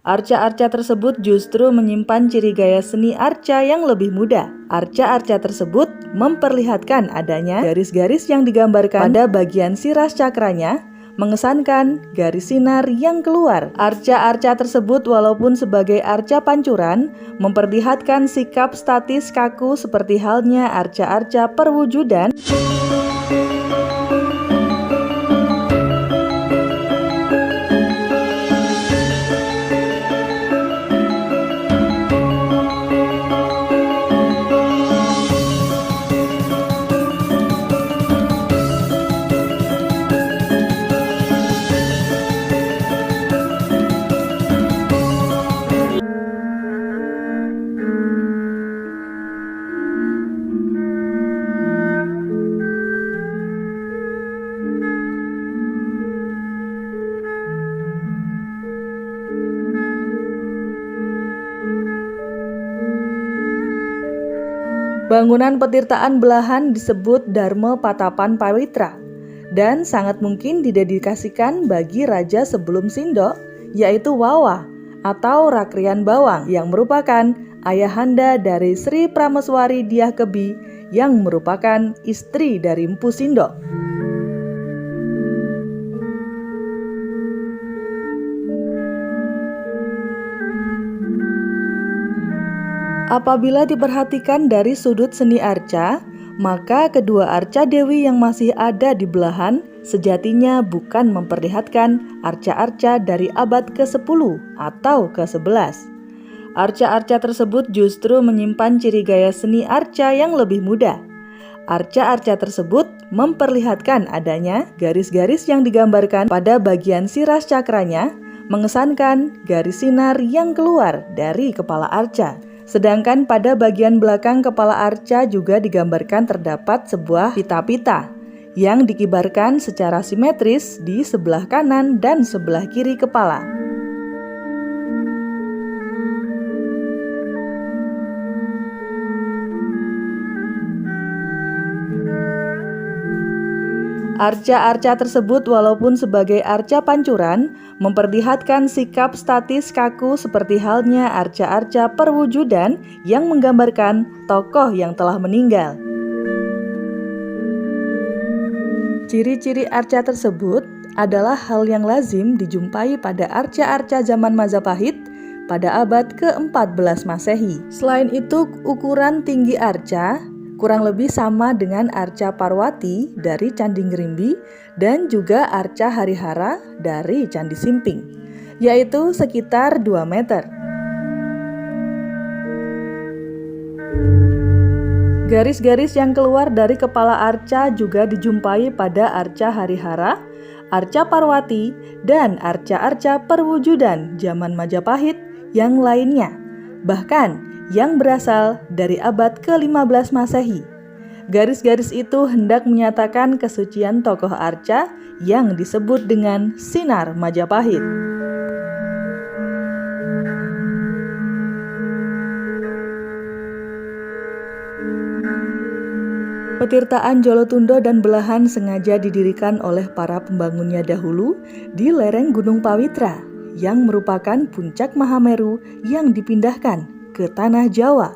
Arca-arca tersebut justru menyimpan ciri gaya seni arca yang lebih muda. Arca-arca tersebut memperlihatkan adanya garis-garis yang digambarkan pada bagian siras cakranya, mengesankan garis sinar yang keluar. Arca-arca tersebut walaupun sebagai arca pancuran, memperlihatkan sikap statis kaku seperti halnya arca-arca perwujudan. Bangunan petirtaan belahan disebut Dharma Patapan Pawitra dan sangat mungkin didedikasikan bagi raja sebelum Sindok, yaitu Wawa atau Rakrian Bawang yang merupakan ayahanda dari Sri Prameswari Dyah Kebi yang merupakan istri dari Mpu Sindok. Apabila diperhatikan dari sudut seni arca, maka kedua arca dewi yang masih ada di belahan sejatinya bukan memperlihatkan arca-arca dari abad ke-10 atau ke-11. Arca-arca tersebut justru menyimpan ciri gaya seni arca yang lebih muda. Arca-arca tersebut memperlihatkan adanya garis-garis yang digambarkan pada bagian siras cakranya, mengesankan garis sinar yang keluar dari kepala arca. Sedangkan pada bagian belakang kepala arca juga digambarkan terdapat sebuah pita-pita yang dikibarkan secara simetris di sebelah kanan dan sebelah kiri kepala. Arca-arca tersebut walaupun sebagai arca pancuran, memperlihatkan sikap statis kaku seperti halnya arca-arca perwujudan yang menggambarkan tokoh yang telah meninggal. Ciri-ciri arca tersebut adalah hal yang lazim dijumpai pada arca-arca zaman Majapahit pada abad ke-14 Masehi. Selain itu, ukuran tinggi arca kurang lebih sama dengan arca Parwati dari Candi Ngrimbi dan juga arca Harihara dari Candi Simping, yaitu sekitar 2 meter. Garis-garis yang keluar dari kepala arca juga dijumpai pada arca Harihara, arca Parwati, dan arca-arca perwujudan zaman Majapahit yang lainnya, bahkan yang berasal dari abad ke-15 Masehi. Garis-garis itu hendak menyatakan kesucian tokoh arca yang disebut dengan Sinar Majapahit. Petirtaan Jolotundo dan Belahan sengaja didirikan oleh para pembangunnya dahulu di lereng Gunung Pawitra yang merupakan puncak Mahameru yang dipindahkan ke tanah Jawa.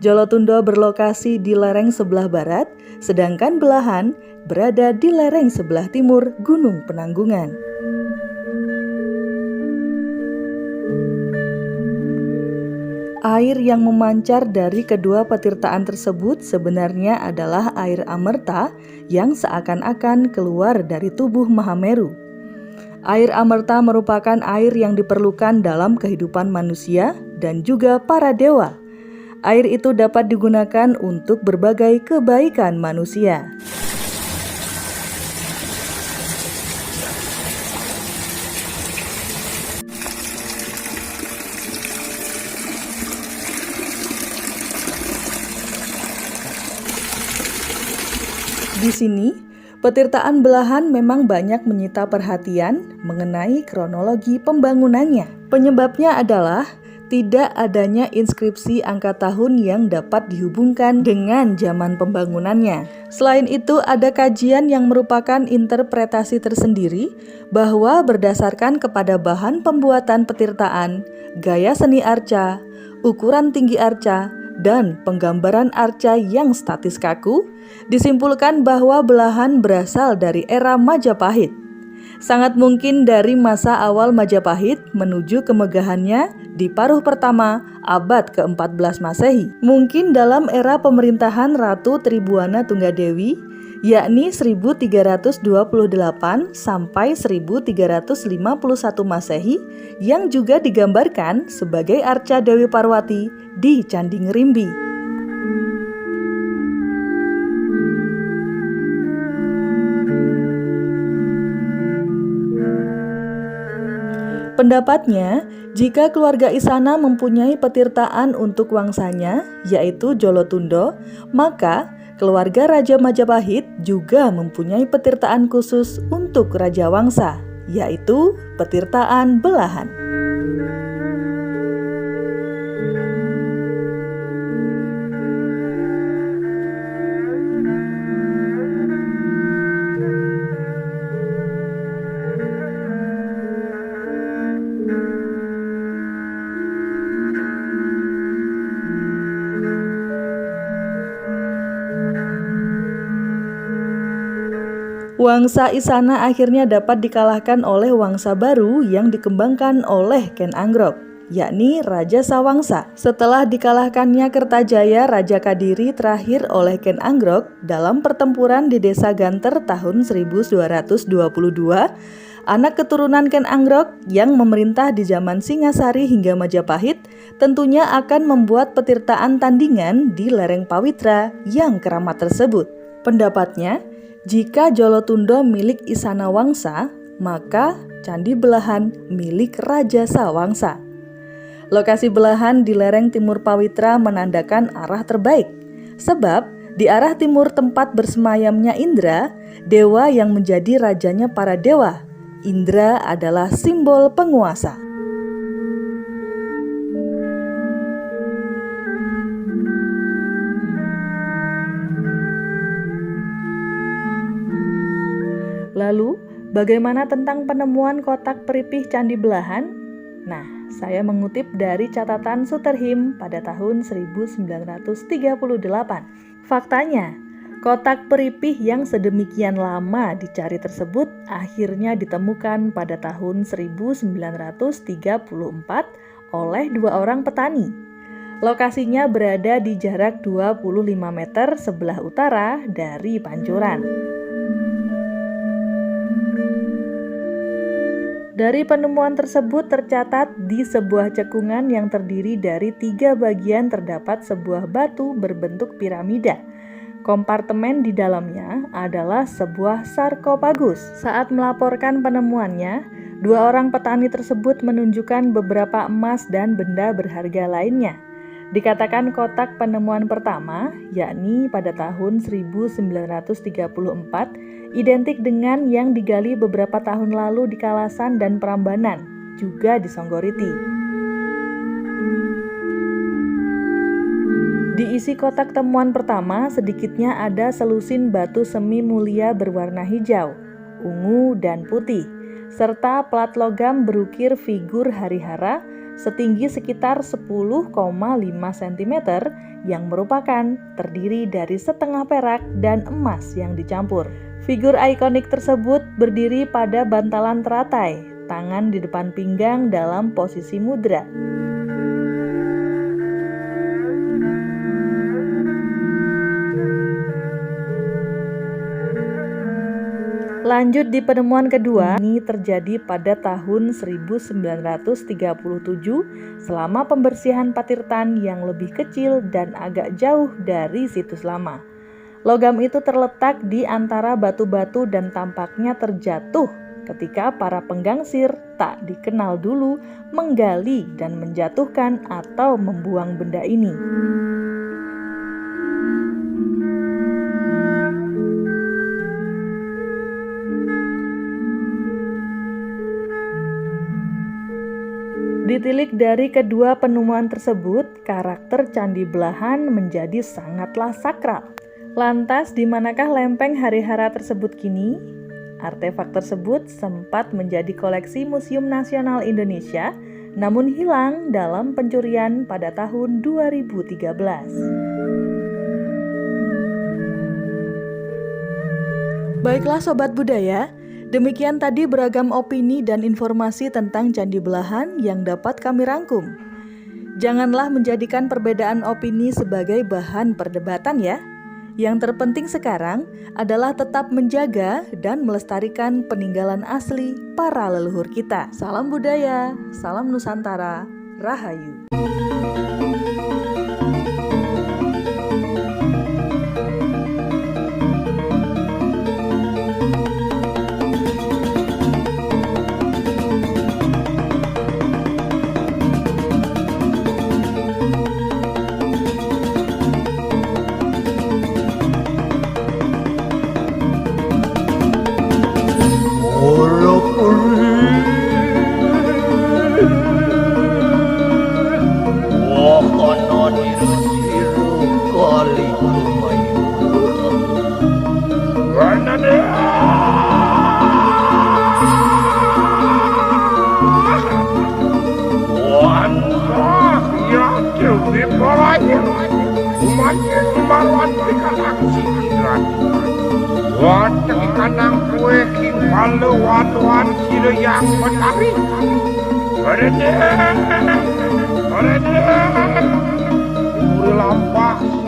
Jolotundo berlokasi di lereng sebelah barat, sedangkan Belahan berada di lereng sebelah timur Gunung Penanggungan. Air yang memancar dari kedua petirtaan tersebut sebenarnya adalah air amerta yang seakan-akan keluar dari tubuh Mahameru. Air amerta merupakan air yang diperlukan dalam kehidupan manusia dan juga para dewa. Air itu dapat digunakan untuk berbagai kebaikan manusia. Di sini, petirtaan Belahan memang banyak menyita perhatian mengenai kronologi pembangunannya. Penyebabnya adalah tidak adanya inskripsi angka tahun yang dapat dihubungkan dengan zaman pembangunannya. Selain itu, ada kajian yang merupakan interpretasi tersendiri bahwa berdasarkan kepada bahan pembuatan petirtaan, gaya seni arca, ukuran tinggi arca, dan penggambaran arca yang statis kaku, disimpulkan bahwa belahan berasal dari era Majapahit. Sangat mungkin dari masa awal Majapahit menuju kemegahannya di paruh pertama abad ke-14 Masehi. Mungkin dalam era pemerintahan Ratu Tribuana Tunggadewi, yakni 1328 sampai 1351 Masehi, yang juga digambarkan sebagai arca Dewi Parwati di Candi Ngerimbi. Pendapatnya, jika keluarga Isana mempunyai petirtaan untuk wangsanya, yaitu Jolotundo, maka keluarga Raja Majapahit juga mempunyai petirtaan khusus untuk Raja Wangsa, yaitu petirtaan belahan. Wangsa Isana akhirnya dapat dikalahkan oleh Wangsa baru yang dikembangkan oleh Ken Anggrok, yakni Raja Sawangsa. Setelah dikalahkannya Kertajaya Raja Kadiri terakhir oleh Ken Anggrok dalam pertempuran di Desa Ganter tahun 1222, anak keturunan Ken Anggrok yang memerintah di zaman Singasari hingga Majapahit tentunya akan membuat petirtaan tandingan di lereng Pawitra yang keramat tersebut. Pendapatnya, jika Jolotundo milik Isana Wangsa, maka Candi Belahan milik Raja Sawangsa. Lokasi belahan di lereng timur Pawitra menandakan arah terbaik, sebab di arah timur tempat bersemayamnya Indra, dewa yang menjadi rajanya para dewa. Indra adalah simbol penguasa. Lalu, bagaimana tentang penemuan kotak peripih Candi Belahan? Nah, saya mengutip dari catatan Suterhim pada tahun 1938. Faktanya, kotak peripih yang sedemikian lama dicari tersebut akhirnya ditemukan pada tahun 1934 oleh dua orang petani. Lokasinya berada di jarak 25 meter sebelah utara dari Pancuran. Dari penemuan tersebut tercatat di sebuah cekungan yang terdiri dari 3 bagian terdapat sebuah batu berbentuk piramida. Kompartemen di dalamnya adalah sebuah sarkofagus. Saat melaporkan penemuannya, 2 orang petani tersebut menunjukkan beberapa emas dan benda berharga lainnya. Dikatakan kotak penemuan pertama, yakni pada tahun 1934, identik dengan yang digali beberapa tahun lalu di Kalasan dan Prambanan, juga di Songgoriti. Di isi kotak temuan pertama, sedikitnya ada selusin batu semi mulia berwarna hijau, ungu, dan putih, serta plat logam berukir figur Harihara setinggi sekitar 10,5 cm yang merupakan terdiri dari setengah perak dan emas yang dicampur. Figur ikonik tersebut berdiri pada bantalan teratai, tangan di depan pinggang dalam posisi mudra. Lanjut di penemuan kedua, ini terjadi pada tahun 1937 selama pembersihan Patirtan yang lebih kecil dan agak jauh dari situs lama. Logam itu terletak di antara batu-batu dan tampaknya terjatuh ketika para penggangsir tak dikenal dulu menggali dan menjatuhkan atau membuang benda ini. Di Ditilik dari kedua penemuan tersebut, karakter Candi Belahan menjadi sangatlah sakral. Lantas, di manakah lempeng Harihara tersebut kini? Artefak tersebut sempat menjadi koleksi Museum Nasional Indonesia, namun hilang dalam pencurian pada tahun 2013. Baiklah Sobat Budaya, demikian tadi beragam opini dan informasi tentang Candi Belahan yang dapat kami rangkum. Janganlah menjadikan perbedaan opini sebagai bahan perdebatan ya. Yang terpenting sekarang adalah tetap menjaga dan melestarikan peninggalan asli para leluhur kita. Salam budaya, salam Nusantara, Rahayu. Kanang kue king palu wan sila yang menari. Berede, uri lampah